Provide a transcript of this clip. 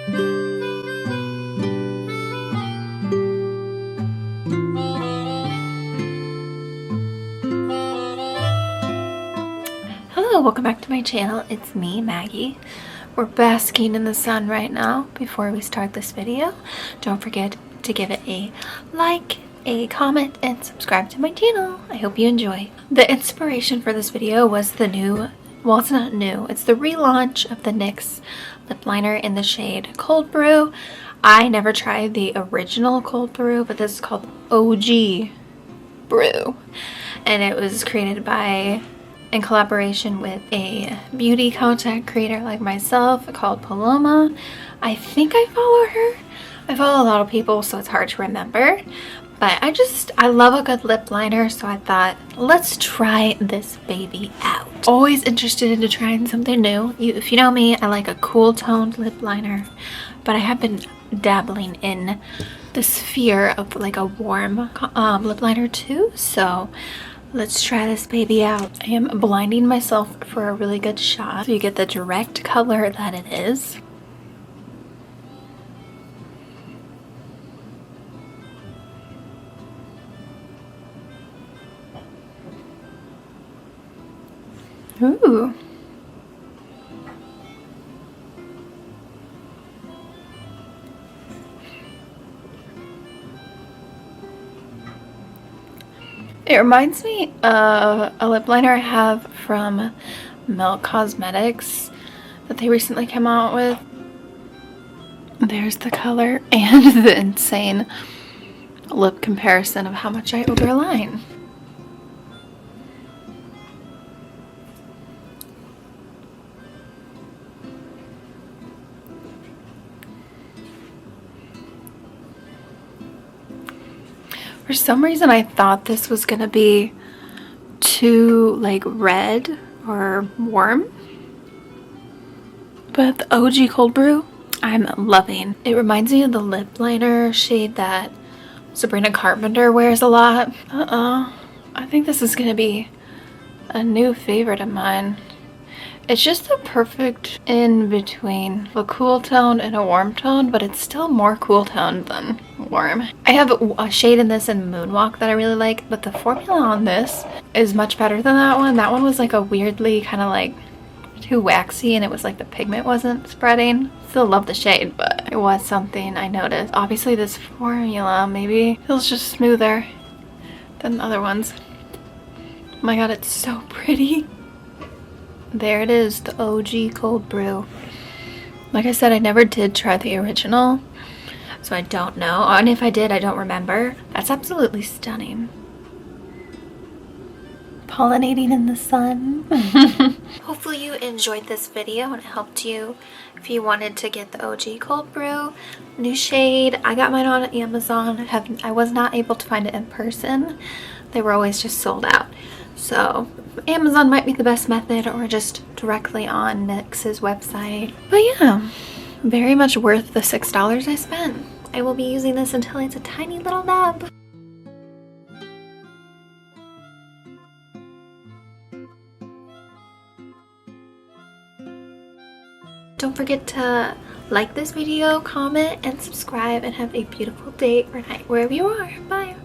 Hello, welcome back to my channel. It's me, Maggie. We're basking in the sun right now. Before we start this video, don't forget to give it a like, a comment, and subscribe to my channel. I hope you enjoy. The inspiration for this video was the new, well, it's not new, it's the relaunch of the NYX lip liner in the shade Cold Brew. I never tried the original Cold Brew, but this is called OG Brew, and it was created by, in collaboration with a beauty content creator like myself called Paloma. I think I follow her. I follow a lot of people, so it's hard to remember. But I love a good lip liner, so I thought, let's try this baby out. Always interested into trying something new. If you know me, I like a cool toned lip liner, but I have been dabbling in the sphere of like a warm lip liner too, so let's try this baby out. I am blinding myself for a really good shot so you get the direct color that it is. Ooh. It reminds me of a lip liner I have from Milk Cosmetics that they recently came out with. There's the color and the insane lip comparison of how much I overline. For some reason I thought this was gonna be too like red or warm, but the OG Cold Brew I'm loving. It reminds me of the lip liner shade that Sabrina Carpenter wears a lot. I think this is gonna be a new favorite of mine. It's just the perfect in between a cool tone and a warm tone, but it's still more cool toned than warm. I have a shade in this in Moonwalk that I really like, but the formula on this is much better than that one. That one was like a weirdly kind of like too waxy, and it was like the pigment wasn't spreading. Still love the shade, but it was something I noticed. Obviously this formula maybe feels just smoother than the other ones. Oh my god, it's so pretty. There it is, the OG Cold Brew. Like I said, I never did try the original, so I don't know. And if I did, I don't remember. That's absolutely stunning. Pollinating in the sun. Hopefully you enjoyed this video and it helped you if you wanted to get the OG Cold Brew. New shade. I got mine on Amazon. I was not able to find it in person. They were always just sold out. So Amazon might be the best method, or just directly on NYX's website. But yeah, very much worth the $6 I spent. I will be using this until it's a tiny little nub. Don't forget to like this video, comment, and subscribe, and have a beautiful day or night wherever you are. Bye!